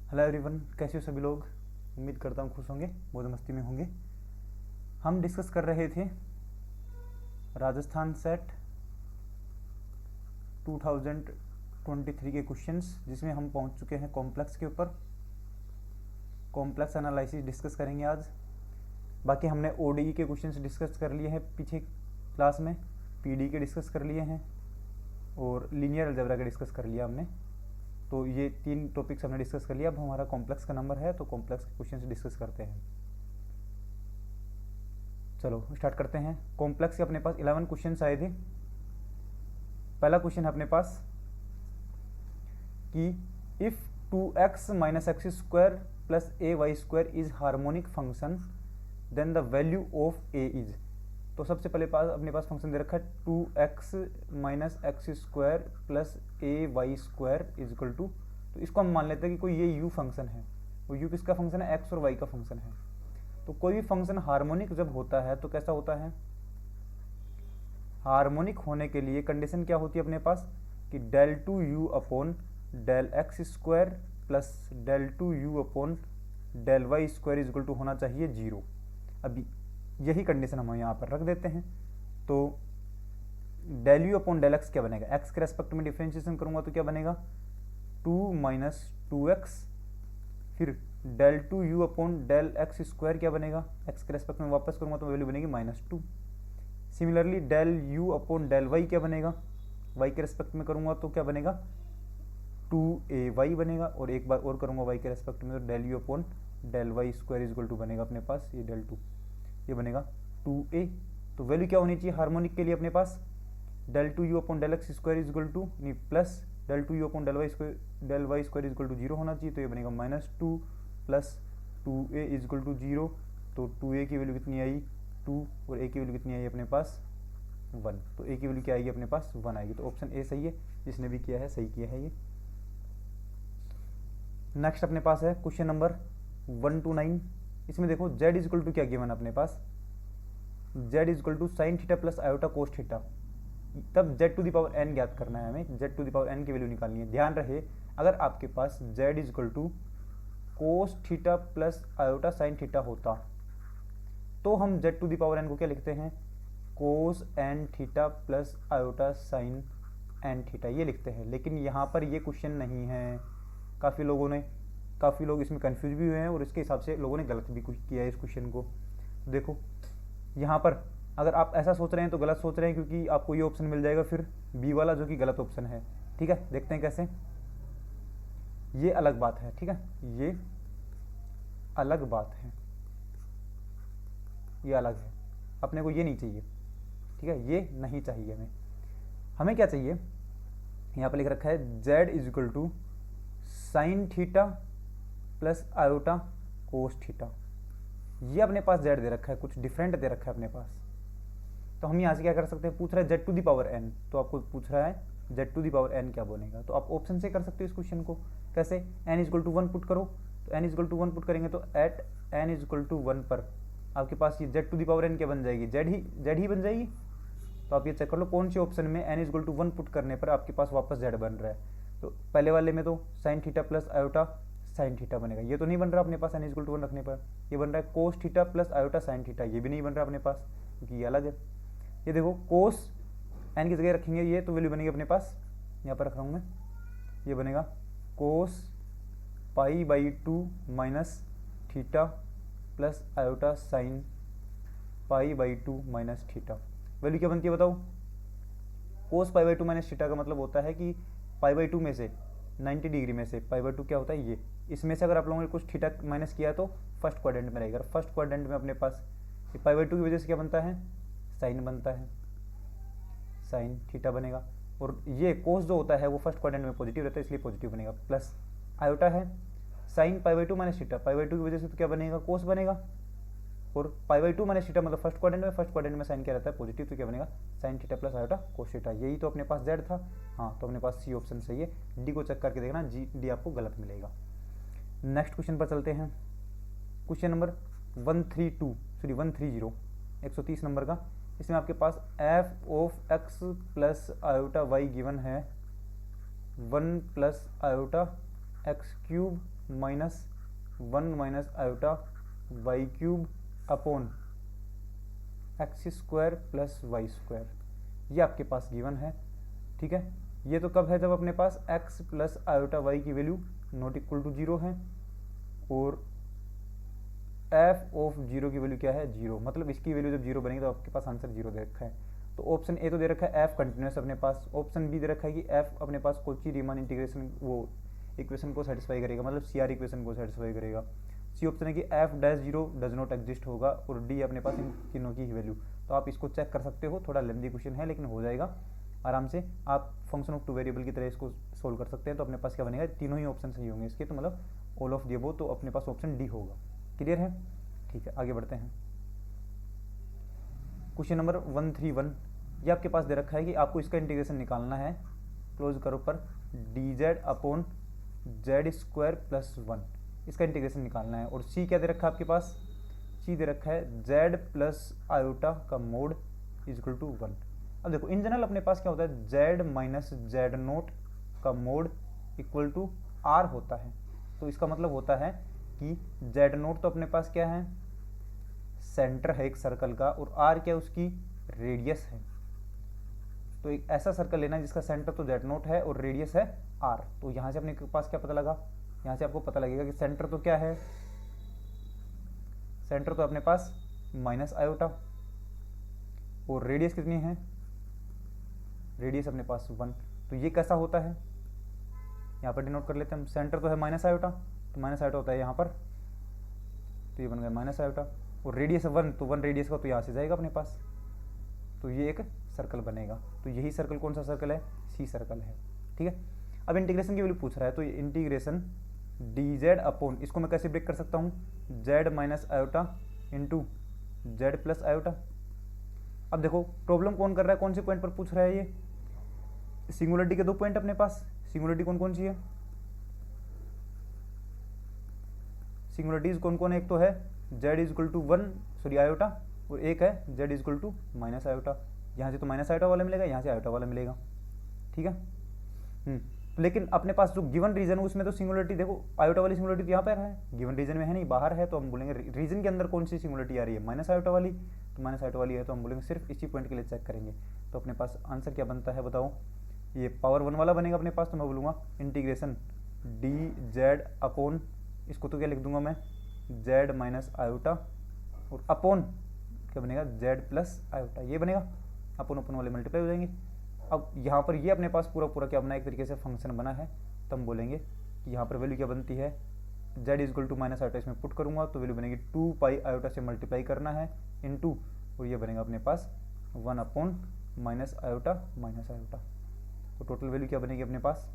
Hello everyone, कैसे हो सभी लोग। उम्मीद करता हूँ खुश होंगे, मौज मस्ती में होंगे। हम डिस्कस कर रहे थे राजस्थान सेट 2023 के क्वेश्चंस, जिसमें हम पहुँच चुके हैं कॉम्प्लेक्स के ऊपर। कॉम्प्लेक्स एनालिसिस डिस्कस करेंगे आज। बाकी हमने ओडीई के क्वेश्चंस डिस्कस कर लिए हैं पीछे क्लास में, पीडी के डिस्कस कर लिए हैं और लीनियर अलजेब्रा के डिस्कस कर लिया हमने। तो ये 3 टॉपिक्स हमने डिस्कस कर लिया। अब हमारा कॉम्प्लेक्स का नंबर है तो कॉम्प्लेक्स के क्वेश्चन डिस्कस करते हैं। चलो स्टार्ट करते हैं। कॉम्प्लेक्स के अपने पास 11 क्वेश्चन आए थे। पहला क्वेश्चन है अपने पास कि if 2x minus x square plus a y square is harmonic function then the value of a is. तो सबसे पहले अपने पास फंक्शन दे रखा है 2x minus x square plus a y square is equal to, तो इसको हम मान लेते हैं कि कोई ये u फंक्शन है। वो u किसका फंक्शन है? x और y का फंक्शन है। तो कोई भी फंक्शन हार्मोनिक जब होता है तो कैसा होता है? हार्मोनिक होने के लिए कंडीशन क्या होती है अपने पास कि del two you upon del x square plus del two you upon del Y square is equal to होना चाहिए 0। अभी यही कंडीशन हम यहाँ पर रख देते हैं। तो del u upon del x क्या बनेगा? एक्स के रेस्पेक्ट में डिफ्रेंशिएशन करूंगा तो क्या बनेगा? 2 माइनस 2x, फिर del two you upon del x square क्या बनेगा? एक्स के रेस्पेक्ट में वापस करूंगा तो वैल्यू बनेगी -2। Similarly del u upon del y क्या बनेगा? वाई के रेस्पेक्ट में करूंगा तो क्या बनेगा? 2ay बनेगा। और एक बार और करूंगा वाई के रेस्पेक्ट में तो del u upon del Y square is equal to बनेगा अपने पास ये डेल 2, ये बनेगा 2a। तो वैल्यू क्या होनी चाहिए हार्मोनिक के लिए अपने पास? Del two you upon del x square is equal to नहीं plus del two you upon del Y square is equal to 0 होना चाहिए। तो ये बनेगा -2 plus 2a is equal to 0। तो 2a की वैल्यू कितनी आई? 2, और a की वैल्यू कितनी आई अपने पास? 1। तो a की वैल्यू क्या आएगी अपने पास? 1 आएगी। तो ऑप्शन ए सही है, जिसने भी किया है सही किया है ये। नेक्स्ट अपने पास है क्वेश्चन नंबर 1 to 9। इसमें देखो z इज इक्वल टू क्या गिवन अपने पास? z is equal to sine theta plus iota cos theta. तब z to the power n ज्ञात करना है हमें, z to the power n की वैल्यू निकालनी है। ध्यान रहे अगर आपके पास z is equal to cos theta plus iota sine theta होता तो हम z to the power n को क्या लिखते हैं? Cos n theta plus iota sign n theta ये लिखते हैं। लेकिन यहाँ पर ये क्वेश्चन नहीं है। काफ़ी लोग इसमें कंफ्यूज भी हुए हैं और इसके हिसाब से लोगों ने गलत भी कुछ किया है इस क्वेश्चन को। देखो यहाँ पर अगर आप ऐसा सोच रहे हैं तो गलत सोच रहे हैं, क्योंकि आपको ये ऑप्शन मिल जाएगा फिर बी वाला जो कि गलत ऑप्शन है। ठीक है, देखते हैं कैसे। ये अलग बात है, ठीक है, ये अलग बात है, ये अलग है। अपने को ये नहीं चाहिए, ठीक है, ये नहीं चाहिए हमें। हमें क्या चाहिए? यहाँ पर लिख रखा है z is equal to sine theta plus iota cos theta. ये अपने पास z दे रखा है, कुछ डिफरेंट दे रखा है अपने पास। तो हम यहाँ से क्या कर सकते हैं? पूछ रहा है z to the power n, तो आपको पूछ रहा है z to the power n क्या बनेगा। तो आप ऑप्शन से कर सकते हो इस क्वेश्चन को। कैसे? n is equal to 1 put करो, तो n is equal to 1 put करेंगे तो at n is equal to 1 पर आपके पास ये z to the power n क्या बन जाएगी? z ही बन जाएगी। तो आप ये चेक कर लो कौन से ऑप्शन में n is equal to 1 put करने पर आपके पास वापस z बन रहा है। तो पहले वाले में तो sign theta plus iota sine theta बनेगा, ये तो नहीं बन रहा अपने पास n इज इक्वल टू 1 रखने पर। ये बन रहा है कोस theta plus iota sine theta, ये भी नहीं बन रहा अपने पास क्योंकि ये अलग है। ये देखो कोस n की जगह रखेंगे ये तो वैल्यू बनेगी अपने पास, यहाँ पर रख रहा हूँ मैं, ये बनेगा cos pi by 2 minus theta plus iota sine pi by 2 minus theta. Value क्या बनती है बताओ? Cos pi by 2 minus theta का मतलब होता है कि पाई बाई 2 में से 90 डिग्री में से पाई बाई 2 क्या होता है? ये इसमें से अगर आप लोगों ने कुछ थीटा माइनस किया तो फर्स्ट क्वाड्रेंट में रहेगा। फर्स्ट क्वाड्रेंट में अपने पास ये पाई बाई 2 की वजह से क्या बनता है? साइन बनता है, साइन थीटा बनेगा। और ये कोस जो होता है वो फर्स्ट क्वाड्रेंट में पॉजिटिव रहता है इसलिए पॉजिटिव बनेगा। प्लस आयोटा है sign pi by 2 minus theta, pi by 2 की वजह से तो क्या बनेगा? कोस बनेगा। और पाई बाई 2 माइनस थीटा मतलब फर्स्ट क्वाड्रेंट में साइन क्या रहता है? पॉजिटिव, तो क्या बनेगा? Sign theta plus iota cos theta. यही तो अपने पास z था। हाँ, तो अपने पास सी ऑप्शन सही है। डी को चेक करके देखना, डी आपको गलत मिलेगा। नेक्स्ट क्वेश्चन पर चलते हैं। क्वेश्चन नंबर 130 130 नंबर का। इसमें आपके पास f of x plus iota y given है 1 plus iota x cube minus 1 minus iota y cube upon x square plus y square, ये आपके पास गिवन है। ठीक है, ये तो कब है, जब अपने पास x प्लस आयोटा वाई की वैल्यू नॉट इक्वल टू 0 है और f ऑफ 0 की वैल्यू क्या है, 0, मतलब इसकी वैल्यू जब 0 बनेगी तो आपके पास आंसर 0 दे रखा है। तो ऑप्शन ए तो दे रखा है f कंटिन्यूस अपने पास, ऑप्शन बी दे रखा है कि f अपने पास कोची रीमान इंटीग्रेशन वो इक्वेशन को सेटिस्फाई करेगा, मतलब CR इक्वेशन को सेटिस्फाई करेगा। सी ऑप्शन है कि f dash 0 does not exist होगा, और डी अपने पास इन तीनों की वैल्यू। तो आप इसको चेक कर सकते हो, थोड़ा लेंथी क्वेश्चन है लेकिन हो जाएगा आराम से। आप फंक्शन ऑफ टू वेरिएबल की तरह इसको सोल्व कर सकते हैं। तो अपने पास क्या बनेगा, तीनों ही ऑप्शन सही होंगे इसके, तो मतलब ऑल ऑफ द अबव, तो अपने पास ऑप्शन डी होगा। क्लियर है? ठीक है, आगे बढ़ते हैं। क्वेश्चन नंबर 131, ये आपके पास दे रखा है कि आपको इसका इंटीग्रेशन निकालना है, क्लोज करो पर D Z upon Z square plus 1, इसका इंटीग्रेशन निकालना है। और सी क्या दे रखा है आपके पास, सी दे रखा है जेड प्लस आयोटा का मोड इजक्वल टू 1। अब देखो इन जनरल अपने पास क्या होता है, जेड माइनस जेड नोट का मोड इक्वल टू आर होता है। तो इसका मतलब होता है कि जेड नोट तो अपने पास क्या है, सेंटर है एक सर्कल का, और आर क्या है, उसकी रेडियस है। तो एक ऐसा सर्कल लेना है जिसका सेंटर तो जेड नोट है और रेडियस है आर। तो यहाँ से अपने पास क्या पता लगा, यहाँ से आपको पता लगेगा कि सेंटर तो क्या है, सेंटर तो अपने पास माइनस आयोटा, और रेडियस कितनी है, रेडियस अपने पास 1। तो ये कैसा होता है, यहाँ पर डिनोट कर लेते हैं हम। सेंटर तो है माइनस आयोटा, तो माइनस आयोटा होता है यहाँ पर, तो ये बन गया माइनस आयोटा, और रेडियस है 1, तो 1 रेडियस का तो यहाँ से जाएगा अपने पास, तो ये एक सर्कल बनेगा। तो यही सर्कल कौन सा सर्कल है, सी सर्कल है। ठीक है, अब इंटीग्रेशन की वैल्यू पूछ रहा है, तो ये इंटीग्रेशन डी जेड अपॉन, इसको मैं कैसे ब्रेक कर सकता हूँ, Z minus iota into Z plus iota. अब देखो प्रॉब्लम कौन कर रहा है, कौन से पॉइंट पर पूछ रहा है, ये सिंगुलरिटी के 2 पॉइंट अपने पास। सिंगुलरिटी कौन कौन सी है, सिंगुलरिटीज कौन कौन है, एक तो है z is equal to 1 sorry iota, और एक है z is equal to minus iota. यहाँ से तो माइनस आयोटा वाला मिलेगा, यहाँ से आयोटा वाला मिलेगा। ठीक है, लेकिन अपने पास जो गिवन रीजन है उसमें तो सिंगुलरिटी देखो, आयोटा वाली सिंगुलरिटी तो यहाँ पर है, गिवन रीजन में है नहीं, बाहर है, तो हम बोलेंगे रीजन के अंदर कौन सी सिंगुलरिटी आ रही है, माइनस आयोटा वाली। तो माइनस आयोटा वाली है, तो हम बोलेंगे सिर्फ इसी पॉइंट के लिए चेक करेंगे। तो अपने पास आंसर क्या बनता है बताओ, ये पावर 1 वाला बनेगा अपने पास। तो मैं बोलूँगा इंटीग्रेशन डी जेड अपॉन, इसको तो क्या लिख दूंगा मैं, जेड माइनस आयोटा, और अपॉन क्या बनेगा, जेड प्लस आयोटा, ये बनेगा। अपन अपन वाले मल्टीप्लाई हो जाएंगे। अब यहाँ पर ये अपने पास पूरा पूरा क्या बना है, एक तरीके से फंक्शन बना है। तो हम बोलेंगे कि यहाँ पर वैल्यू क्या बनती है, z is equal to minus iota, इसमें पुट करूँगा तो वैल्यू बनेगी 2 पाई आयोटा से मल्टीप्लाई करना है इनटू, और ये बनेगा अपने पास 1 upon minus iota minus iota. तो टोटल वैल्यू क्या बनेगी अपने पास,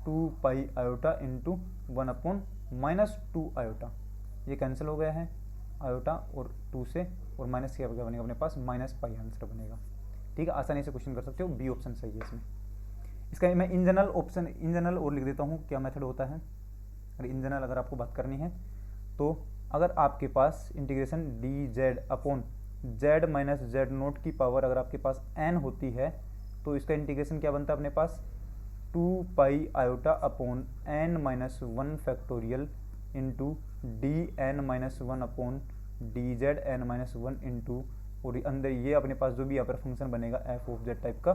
2 pi iota into 1 upon minus 2 iota, ये कैंसिल हो गया है आयोटा और 2 से, और माइनस क्या बनेगा अपने पास, माइनस पाई आंसर बनेगा। ठीक है, आसानी से क्वेश्चन कर सकते हो, बी ऑप्शन सही है इसमें। इसका मैं in general option, in general और लिख देता हूँ क्या मेथड होता है। अगर इन जनरल अगर आपको बात करनी है तो अगर आपके पास integration D Z upon Z minus Z naught की पावर अगर आपके पास एन होती है, तो इसका इंटीग्रेशन क्या बनता है अपने पास, 2 pi iota upon n minus 1 factorial into d n minus 1 upon d z n minus 1 into, और अंदर ये अपने पास जो भी यहाँ पर फंक्शन बनेगा एफ ऑफ जेड टाइप का,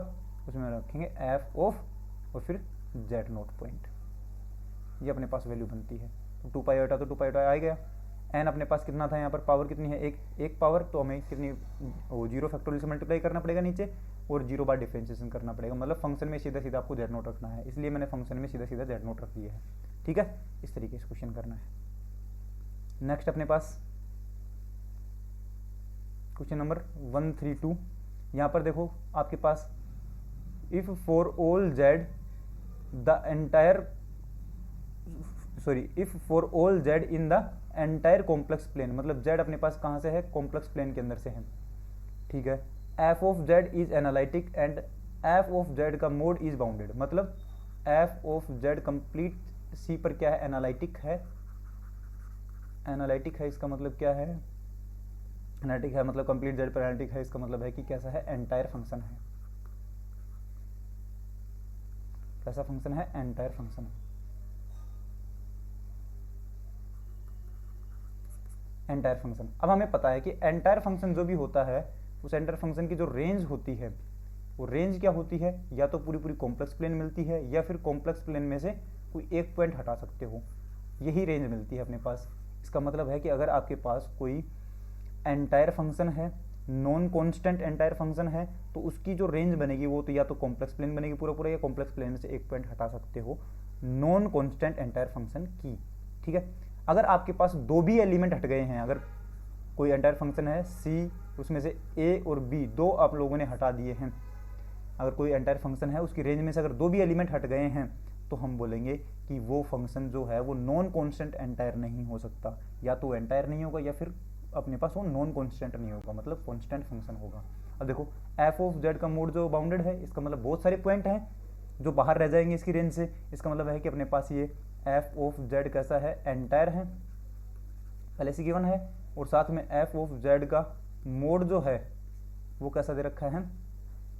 उसमें रखेंगे एफ ऑफ और फिर जेड नोट पॉइंट, ये अपने पास वैल्यू बनती है। तो 2 पाई आयोटा तो 2 पाई आयोटा आ गया। एन अपने पास कितना था, यहाँ पर पावर कितनी है, एक पावर, तो हमें कितनी, वो 0 फैक्टोरियल से मल्टीप्लाई करना पड़ेगा नीचे, और 0 बार डिफरेंशिएशन करना पड़ेगा, मतलब फंक्शन में सीधा सीधा आपको जेड नोट रखना है, इसलिए मैंने फंक्शन में सीधा सीधा जेड नोट रख दिया है। ठीक है, इस तरीके से क्वेश्चन करना है। नेक्स्ट अपने पास क्वेश्चन नंबर 132, यहाँ पर देखो आपके पास if for all Z the entire if for all Z in the entire complex plane, मतलब जेड अपने पास कहाँ से है, कॉम्प्लेक्स प्लेन के अंदर से है। ठीक है, F of Z is analytic and f of Z का मोड इज बाउंडेड, मतलब f of z complete C पर क्या है, एनालिटिक है। एनालिटिक है इसका मतलब क्या है, एनालिटिक है मतलब कंप्लीट जेड पर एनालिटिक है, इसका मतलब है कि कैसा है, एंटायर फंक्शन है। कैसा फंक्शन है, एंटायर फंक्शन है। Entire function. अब हमें पता है कि एंटायर फंक्शन जो भी होता है उस एंटायर फंक्शन की जो रेंज होती है वो रेंज क्या होती है, या तो पूरी पूरी कॉम्प्लेक्स प्लेन मिलती है या फिर कॉम्प्लेक्स प्लेन में से कोई एक पॉइंट हटा सकते हो, यही रेंज मिलती है अपने पास। इसका मतलब है कि अगर आपके पास कोई एंटायर फंक्शन है, नॉन कांस्टेंट एंटायर फंक्शन है, तो उसकी जो रेंज बनेगी वो तो या तो कॉम्प्लेक्स प्लेन बनेगी पूरा पूरा, या कॉम्प्लेक्स प्लेन में से एक पॉइंट हटा सकते हो नॉन कांस्टेंट एंटायर फंक्शन की। ठीक है, अगर आपके पास दो भी एलिमेंट हट गए हैं, अगर कोई एंटायर फंक्शन है सी, उसमें से ए और बी दो आप लोगों ने हटा दिए हैं, अगर कोई एंटायर फंक्शन है उसकी रेंज में से अगर दो भी एलिमेंट हट गए हैं, तो हम बोलेंगे कि वो फंक्शन जो है वो नॉन कांस्टेंट एंटायर नहीं हो सकता, या तो एंटायर नहीं होगा या फिर अपने पास वो नॉन कांस्टेंट नहीं होगा, मतलब कांस्टेंट फंक्शन होगा। अब देखो एफ ऑफ जेड का मोड जो बाउंडेड है, इसका मतलब बहुत सारे पॉइंट हैं जो बाहर रह जाएंगे इसकी रेंज से। इसका मतलब है कि अपने पास ये एफ ऑफ जेड कैसा है, एंटायर है, पहले से गिवन है, और साथ में एफ ऑफ जेड का मोड जो है वो कैसा दे रखा है,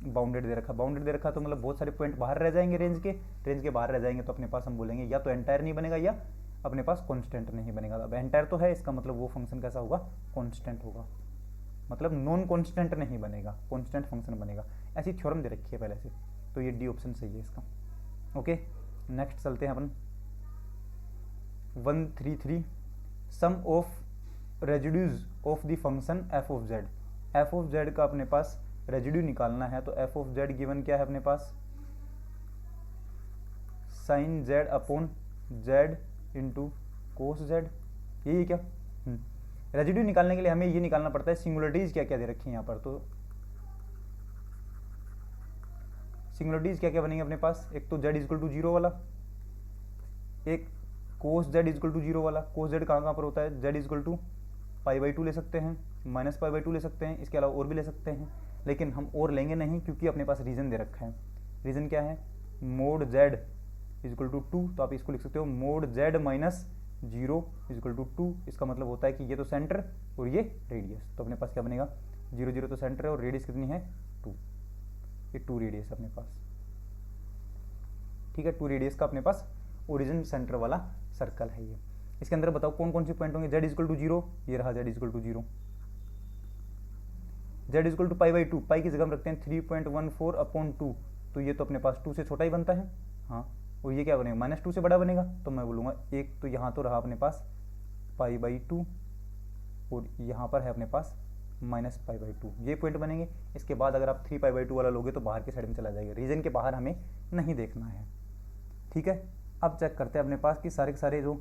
बाउंडेड दे रखा। बाउंडेड दे रखा तो मतलब बहुत सारे पॉइंट बाहर रह जाएंगे रेंज के बाहर रह जाएंगे, तो अपने पास हम बोलेंगे या तो एंटायर नहीं बनेगा या अपने पास कांस्टेंट नहीं बनेगा। अब एंटायर तो है, इसका मतलब वो फंक्शन कैसा होगा, कांस्टेंट होगा, मतलब नॉन कांस्टेंट नहीं बनेगा, कांस्टेंट फंक्शन बनेगा। ऐसी थ्योरम दे रखी है पहले से, तो ये डी ऑप्शन सही है इसका। ओके, नेक्स्ट चलते हैं अपन 133, sum of residues of the function F of Z. F of Z का अपने पास रेजिड्यू निकालना है, तो एफ ऑफ जेड गिवन क्या है अपने पास, sine Z upon Z into cos Z, यही क्या। रेजिड्यू निकालने के लिए हमें ये निकालना पड़ता है सिंगुलरिटीज क्या क्या दे रखी है यहाँ पर। तो सिंगुलरिटीज क्या क्या बनेंगे अपने पास, एक तो जेड इजक्वल टू जीरो वाला, एक cos z is equal to zero वाला। कोस जेड कहाँ कहाँ पर होता है, z is equal to pi by two ले सकते हैं, माइनस पाई बाई टू ले सकते हैं, इसके अलावा और भी ले सकते हैं, लेकिन हम और लेंगे नहीं क्योंकि अपने पास रीजन दे रखा है। रीजन क्या है, mod z is equal to two, तो आप इसको लिख सकते हो mod z minus zero is equal to two. इसका मतलब होता है कि ये तो सेंटर और ये रेडियस, तो अपने पास क्या बनेगा, जीरो जीरो तो सेंटर है और रेडियस कितनी है, टू, ये टू रेडियस अपने पास। ठीक है, टू रेडियस का अपने पास ओरिजिन सेंटर वाला सर्कल है ये। इसके अंदर बताओ कौन कौन से पॉइंट होंगे, जेड इजक्वल टू जीरो, ये रहा Z is equal to zero, Z is equal to pi by two, pi की जगह हम रखते हैं 3.14 अपॉन टू, तो ये तो अपने पास टू से छोटा ही बनता है, हाँ, और ये क्या बनेगा, माइनस टू से बड़ा बनेगा, तो मैं बोलूँगा एक, तो यहाँ तो रहा अपने पास पाई बाई टू, और यहाँ पर है अपने पास माइनस पाई बाई टू, ये पॉइंट बनेंगे। इसके बाद अगर आप 3 पाई बाई टू वाला लोगे तो बाहर की साइड में चला जाएगा, रीजन के बाहर हमें नहीं देखना है। ठीक है, अब चेक करते हैं अपने पास कि सारे के सारे जो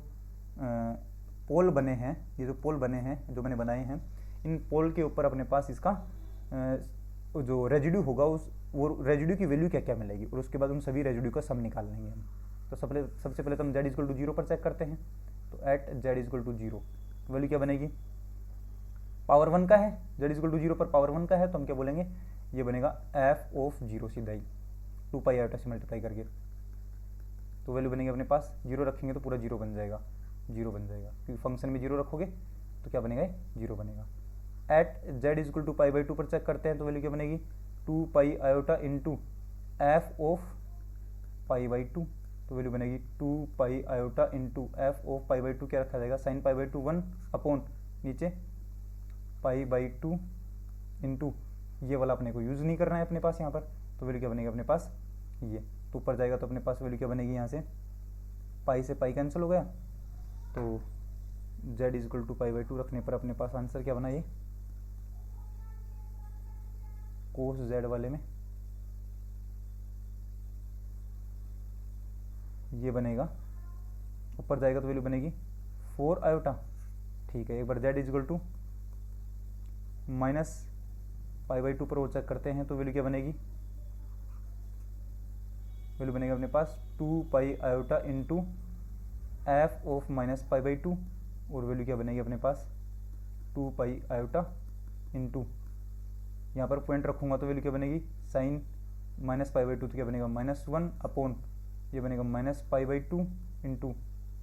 पोल बने हैं, ये जो पोल बने हैं जो मैंने बनाए हैं, इन पोल के ऊपर अपने पास इसका जो रेजिड्यू होगा उस वो रेजिड्यू की वैल्यू क्या क्या मिलेगी, और उसके बाद उन सभी रेजिड्यू का सम निकाल लेंगे हम। तो सबसे पहले तो हम जेड इजक्वल टू जीरो पर चेक करते हैं, तो at z is equal to zero value क्या बनेगी, पावर वन का है, जेड इजक्वल टू जीरो पर पावर वन का है, तो हम क्या बोलेंगे, ये बनेगा एफ ऑफ जीरो सीधा ही 2 पाई आयोटा से मल्टीप्लाई करके, तो वैल्यू बनेगी अपने पास, जीरो रखेंगे तो पूरा जीरो बन जाएगा, जीरो बन जाएगा क्योंकि फंक्शन में जीरो रखोगे तो क्या बनेगा, जीरो बनेगा। At z is equal to pi by two पर चेक करते हैं, तो वैल्यू क्या बनेगी, 2 pi iota into f of pi by two, तो वैल्यू बनेगी 2 pi iota into f of pi by two, क्या रखा जाएगा, sine pi by two 1 upon नीचे पाई बाई टू इंटू ये वाला अपने को यूज़ नहीं करना है अपने पास यहाँ पर, तो वैल्यू क्या बनेगी अपने पास, ये तो ऊपर जाएगा तो अपने पास वैल्यू क्या बनेगी, यहाँ से पाई से पाई कैंसिल हो गया, तो z is equal to pi by two रखने पर अपने पास आंसर क्या बना, ये कोस z वाले में ये बनेगा, ऊपर जाएगा तो वैल्यू बनेगी 4 आयोटा। ठीक है, एक बार z is equal to minus pi by two पर वो चेक करते हैं, तो वैल्यू क्या बनेगी, वैल्यू बनेगा अपने पास 2 pi iota into f of minus pi by to, और वैल्यू क्या बनेगी अपने पास 2 पाई आयोटा इंटू यहाँ पर पॉइंट रखूँगा तो वैल्यू क्या बनेगी, sine minus pi by two, तो क्या बनेगा -1 अपॉन ये बनेगा minus pi by two into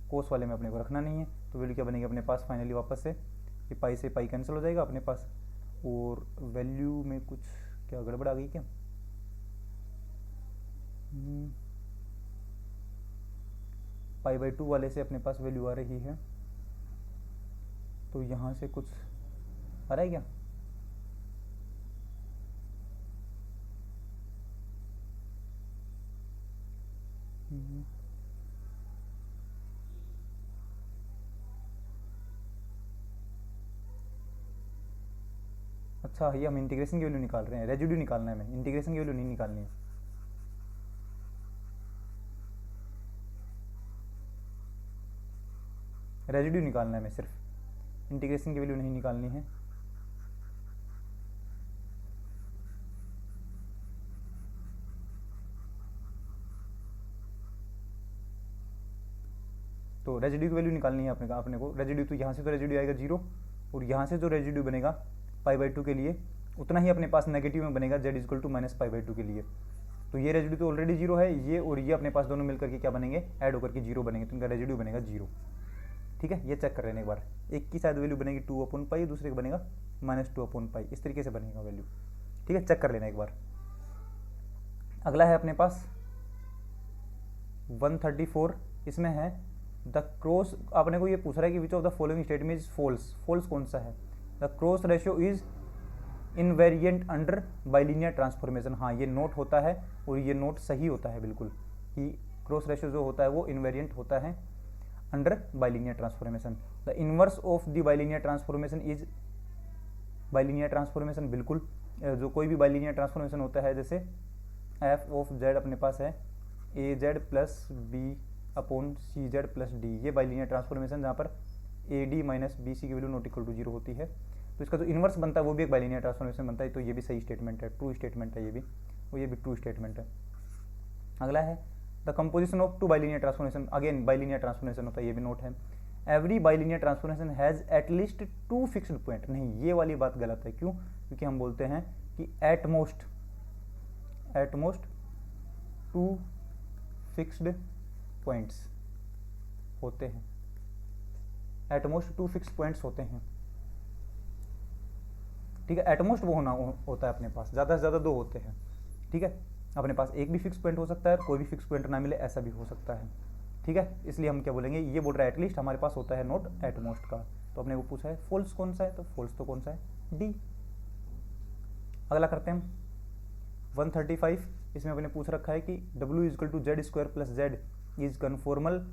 cos वाले में अपने को रखना नहीं है, तो वैल्यू क्या बनेगी अपने पास फाइनली वापस से ये पाई से पाई कैंसिल हो जाएगा अपने पास, और वैल्यू में कुछ क्या गड़बड़ आ गई क्या, पाई बाई टू वाले से अपने पास वैल्यू आ रही है तो यहाँ से कुछ आ रहा है क्या? अच्छा, ये हम इंटीग्रेशन की वैल्यू निकाल रहे हैं, रेजिड्यू निकालना है हमें, इंटीग्रेशन की वैल्यू नहीं निकालनी है। रेजिड्यू निकालना है हमें सिर्फ, इंटीग्रेशन की वैल्यू नहीं निकालनी है। तो रेजिड्यू की वैल्यू निकालनी है अपने को रेजिड्यू, तो यहाँ से तो रेजिड्यू आएगा 0, और यहाँ से जो रेजिड्यू बनेगा π/2 के लिए उतना ही अपने पास नेगेटिव में बनेगा z इक्वल टू माइनस π/2 के लिए। तो ये रेजिड्यू तो ऑलरेडी 0 है, ये और ये अपने पास दोनों मिलकर के क्या बनेंगे, ऐड होकर के 0 बनेंगे, तो इनका रेजिड्यू बनेगा 0। ठीक है, ये चेक कर लेने एक बार, एक की शायद वैल्यू बनेगी 2/π, दूसरे का बनेगा -2/π, इस तरीके से बनेगा वैल्यू। ठीक है, चेक कर लेना एक बार। अगला है अपने पास 134, इसमें है द क्रॉस, आपने को ये पूछ रहा है कि which of the following statement is false, false कौन सा है? The cross ratio is invariant under bilinear transformation. हाँ, ये नोट होता है और ये नोट सही होता है बिल्कुल, कि क्रॉस रेशियो जो होता है वो इनवेरिएंट होता है under bilinear transformation. The inverse of the bilinear transformation is bilinear transformation, बिल्कुल जो कोई भी बाइलिनियर ट्रांसफॉर्मेशन होता है, जैसे एफ ऑफ जेड अपने पास है a z plus b upon c z plus d, ये बाइलिनियर ट्रांसफॉर्मेशन जहाँ पर a d minus b c की वैल्यू नॉट इक्वल टू 0 होती है, तो इसका जो इन्वर्स बनता है वो भी एक बाइलिनियर ट्रांसफॉर्मेशन बनता है। तो ये भी सही स्टेटमेंट है, ट्रू स्टेटमेंट है ये भी, और ये भी ट्रू स्टेटमेंट है। अगला है the composition of two bilinear transformation, again bilinear transformation होता है, ये भी नोट है। Every bilinear transformation has at least 2 fixed point, नहीं ये वाली बात गलत है, क्यों? क्योंकि हम बोलते हैं कि एट मोस्ट 2 फिक्स्ड पॉइंट्स होते हैं, एटमोस्ट 2 फिक्स पॉइंट्स होते हैं। ठीक है, एटमोस्ट वो होना होता है अपने पास, ज़्यादा से ज़्यादा 2 होते हैं। ठीक है, अपने पास एक भी फिक्स पॉइंट हो सकता है, कोई भी फिक्स पॉइंट ना मिले ऐसा भी हो सकता है। ठीक है, इसलिए हम क्या बोलेंगे, ये बोल रहा है एटलीस्ट हमारे पास होता है नोट एटमोस्ट का, तो अपने को पूछा है फॉल्स कौन सा है, तो फॉल्स तो कौन सा है, डी। अगला करते हैं 135, इसमें अपने पूछ रखा है कि W is equal to z square plus z is conformal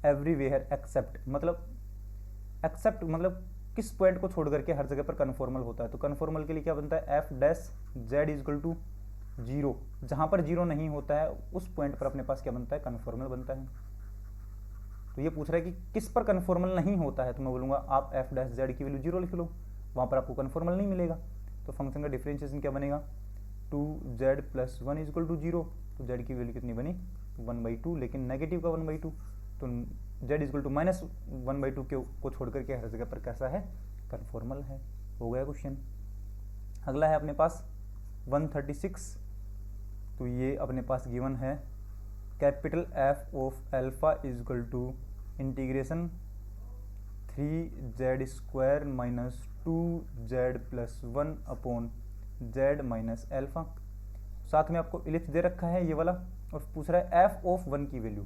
everywhere except, मतलब एक्सेप्ट मतलब किस पॉइंट को छोड़ करके हर जगह पर कन्फॉर्मल होता है। तो कन्फॉर्मल के लिए क्या बनता है, f dash z is equal to 0, जहां पर 0 नहीं होता है उस पॉइंट पर अपने पास क्या बनता है, कन्फॉर्मल बनता है। तो ये पूछ रहा है कि किस पर कन्फॉर्मल नहीं होता है, तो मैं बोलूंगा आप एफ डैश जेड की वैल्यू 0 लिख लो, वहां पर आपको कन्फॉर्मल नहीं मिलेगा। तो फंक्शन का डिफरेंशिएशन क्या बनेगा, 2z plus 1 is equal to 0, तो z की वैल्यू कितनी बनी, 1/2, लेकिन नेगेटिव का 1/2, तो z is equal to minus 1/2 को छोड़ करके हर जगह पर कैसा है, कन्फॉर्मल है। हो गया क्वेश्चन। अगला है अपने पास 136, तो ये अपने पास गिवन है capital F of alpha is equal to integration 3z square minus 2z plus 1 upon z minus alpha. साथ में आपको इलिप्स दे रखा है ये वाला, और पूछ रहा है एफ ऑफ 1 की वैल्यू,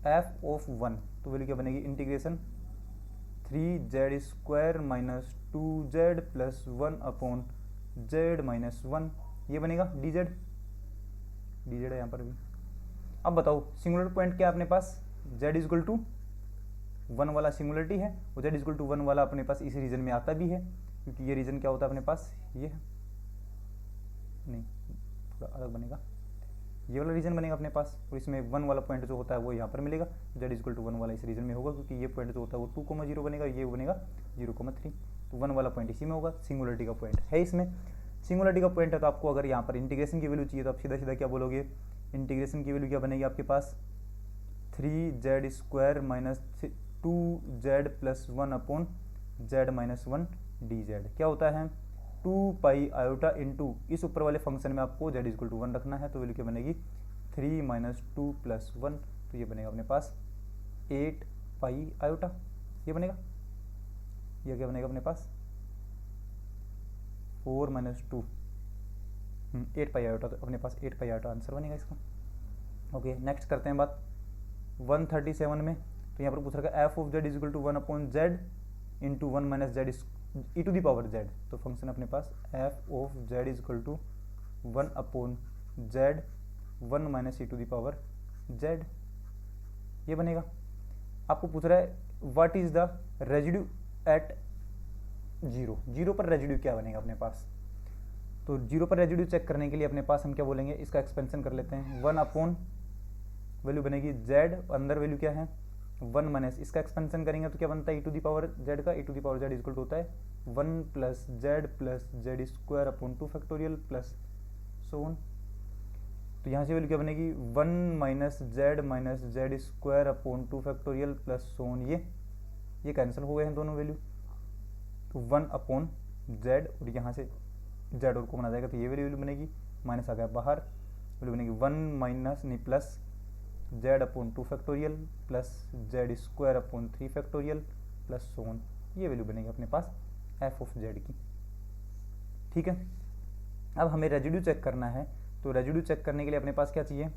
एफ ऑफ 1 तो वैल्यू क्या बनेगी, integration 3z square minus 2z plus 1 upon z minus 1, ये बनेगा dz है यहाँ पर भी। अब बताओ सिंगुलर पॉइंट क्या है अपने पास, z इज इक्वल टू 1 वाला सिंगुलरिटी है, और z इज इक्वल टू 1 वाला अपने पास इस रीजन में आता भी है, क्योंकि ये रीजन क्या होता है अपने पास, ये है नहीं थोड़ा अलग बनेगा, ये वाला रीजन बनेगा अपने पास, और इसमें 1 वाला पॉइंट जो होता है वो यहाँ पर मिलेगा, z इज इक्वल टू 1 वाला इस रीजन में होगा, क्योंकि ये पॉइंट जो होता है वो 2,0 बनेगा, ये बनेगा 0,3, तो 1 वाला पॉइंट इसी में होगा, सिंगुलरिटी का पॉइंट है इसमें। सिंगुलरिटी का पॉइंट है तो आपको अगर यहाँ पर इंटीग्रेशन की वैल्यू चाहिए तो आप सीधा सीधा क्या बोलोगे, इंटीग्रेशन की वैल्यू क्या बनेगी आपके पास, 3z square minus 2z plus 1 upon z minus 1 dz, क्या होता है 2 पाई आयोटा इंटू इस ऊपर वाले फंक्शन में आपको z इक्वल टू 1 रखना है, तो वैल्यू क्या बनेगी 3 माइनस 2 प्लस 1, तो ये बनेगा अपने पास 8 पाई आयोटा, ये बनेगा, ये क्या बनेगा अपने पास 4 माइनस 2 8 पाई आयोटा, तो अपने पास 8 पाई आयोटा आंसर बनेगा इसका। ओके, नेक्स्ट करते हैं बात 137 में, तो यहाँ पर पूछ रखा है F of Z is equal to 1 upon Z into one minus Z E to the power Z. तो फंक्शन अपने पास F of Z is equal to one upon Z one minus E to the power Z, ये बनेगा। आपको पूछ रहा है what is the residue at zero, zero पर रेजिड्यू क्या बनेगा अपने पास। तो जीरो पर रेजिड्यू चेक करने के लिए अपने पास हम क्या बोलेंगे, इसका एक्सपेंशन कर लेते हैं। वन अपॉन वैल्यू बनेगी जेड, अंदर वैल्यू क्या है वन माइनस, इसका एक्सपेंशन करेंगे तो क्या बनता है E to the power Z का, E to the power Z equal to होता है one plus Z square upon two factorial plus so on. तो यहाँ से वैल्यू क्या बनेगी one minus Z square upon two factorial plus so on. ये cancel हो गए हैं दोनों वैल्यू, तो वन अपॉन जेड और यहाँ से जेड और को बना जाएगा तो ये वैल्यू बनेगी, माइनस आ गया बाहर, वैल्यू बनेगी वन माइनस नहीं plus Z upon two factorial plus Z square upon three factorial plus so on. ये वैल्यू बनेगी अपने पास एफ ऑफ जेड की। ठीक है, अब हमें रेजिड्यू चेक करना है। तो रेजिड्यू चेक करने के लिए अपने पास क्या चाहिए,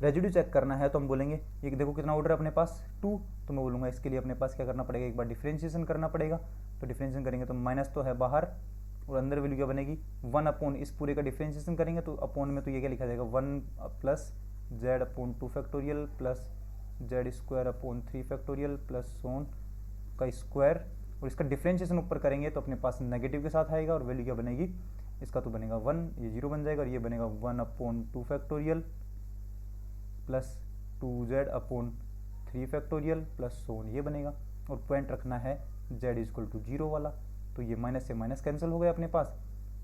रेजिड्यू चेक करना है तो हम बोलेंगे ये देखो कितना ऑर्डर है अपने पास टू, तो मैं बोलूँगा इसके लिए अपने पास क्या करना पड़ेगा, एक बार डिफरेंशिएशन करना पड़ेगा। तो डिफरेंशिएशन करेंगे तो माइनस तो है बाहर और अंदर वैल्यू क्या बनेगी वन अपॉन, इस पूरे का डिफरेंशिएशन करेंगे तो अपॉन में तो ये क्या लिखा जाएगा one plus Z upon two factorial plus Z square upon three factorial plus so on का स्क्वायर, और इसका डिफरेंशिएशन ऊपर करेंगे तो अपने पास नेगेटिव के साथ आएगा और वैल्यू क्या बनेगी, इसका तो बनेगा वन, ये जीरो बन जाएगा और ये बनेगा one upon two factorial plus two Z upon three factorial plus so on, ये बनेगा। और पॉइंट रखना है जेड इक्वल टू जीरो वाला, तो ये माइनस से माइनस कैंसिल हो गया अपने पास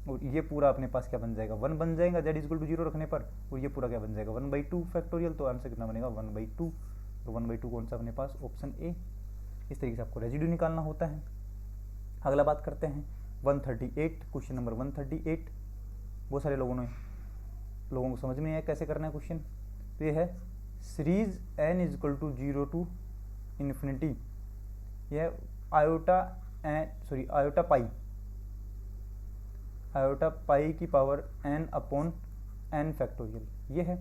और ये पूरा अपने पास क्या बन जाएगा वन बन जाएगा जेड इक्वल टू जीरो रखने पर, और ये पूरा क्या बन जाएगा वन बाई टू फैक्टोरियल। तो आंसर कितना बनेगा वन बाई टू, तो वन बाई टू कौन सा अपने पास ऑप्शन ए। इस तरीके से आपको रेजिड्यू निकालना होता है। अगला बात करते हैं 138, क्वेश्चन नंबर 138। बहुत सारे लोगों को समझ में आया कैसे करना है क्वेश्चन। तो ये है series n is equal to zero to infinity, यह आयोटा पाई की power n upon n factorial, ये है।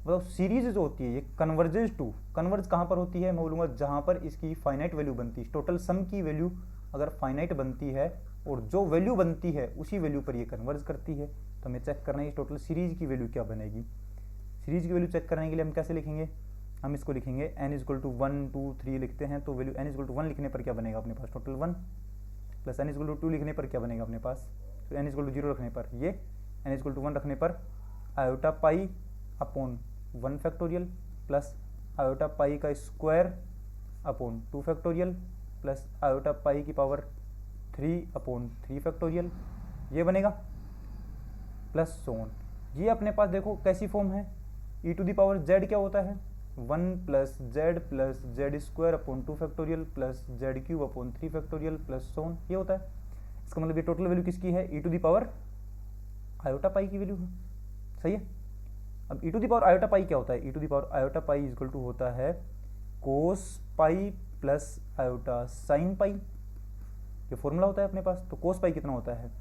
मतलब सीरीज जो होती है ये कन्वर्जेज टू, कन्वर्ज कहाँ पर होती है, मैं बोलूँगा जहाँ पर इसकी फाइनाइट वैल्यू बनती है, टोटल सम की वैल्यू अगर फाइनाइट बनती है और जो वैल्यू बनती है उसी वैल्यू पर ये कन्वर्ज करती है। तो हमें चेक करना है टोटल सीरीज की वैल्यू क्या बनेगी। सीरीज की वैल्यू चेक करने के लिए हम कैसे लिखेंगे, हम इसको लिखेंगे n equal to one two three लिखते हैं, तो value n equal to one लिखने पर क्या बनेगा अपने पास total one, plus n equal to two लिखने पर क्या बनेगा अपने पास, तो n इक्वल टू जीरो रखने पर ये, n इक्वल टू वन रखने पर iota pi upon one factorial plus iota pi का square upon two factorial plus iota pi की power three upon three factorial, ये बनेगा प्लस सोन। ये अपने पास देखो कैसी फॉर्म है, E to the power Z क्या होता है one plus Z square upon two factorial plus Z cube upon three factorial plus so on, ये होता है। इसका मतलब ये टोटल वैल्यू किसकी है, E to the power iota pi की वैल्यू है, सही है। अब E to the power iota pi क्या होता है, E to the power iota pi equal to होता है cos pi plus iota sine pi, ये फॉर्मूला होता है अपने पास। तो कोस पाई कितना होता है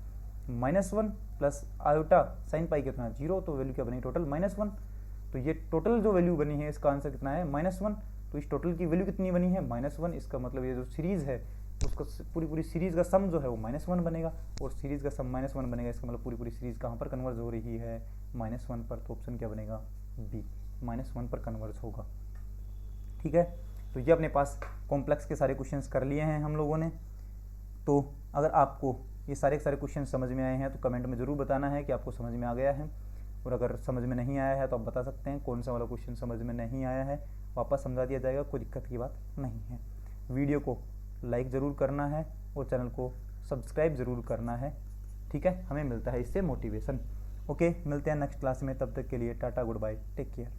minus one plus iota sine पाई कितना जीरो, तो वैल्यू क्या बनी टोटल माइनस वन। तो ये टोटल जो वैल्यू बनी है इसका आंसर कितना है माइनस वन। तो इस टोटल की वैल्यू कितनी बनी है माइनस वन, इसका मतलब ये जो सीरीज है उसका पूरी सीरीज का सम जो है वो माइनस वन बनेगा, और सीरीज का सम माइनस वन बनेगा, इसका मतलब पूरी सीरीज कहाँ पर कन्वर्ज हो रही है माइनस वन पर। तो ऑप्शन क्या बनेगा बी, माइनस वन पर कन्वर्ज होगा। ठीक है, तो ये अपने पास कॉम्प्लेक्स के सारे क्वेश्चंस कर लिए हैं हम लोगों ने। तो अगर आपको ये सारे के सारे क्वेश्चन समझ में आए हैं तो कमेंट में ज़रूर बताना है कि आपको समझ में आ गया है, और अगर समझ में नहीं आया है तो आप बता सकते हैं कौन सा वाला क्वेश्चन समझ में नहीं आया है, वापस समझा दिया जाएगा, कोई दिक्कत की बात नहीं है। वीडियो को लाइक ज़रूर करना है और चैनल को सब्सक्राइब ज़रूर करना है। ठीक है, हमें मिलता है इससे मोटिवेशन। ओके, मिलते हैं नेक्स्ट क्लास में, तब तक के लिए tata good bye, take care.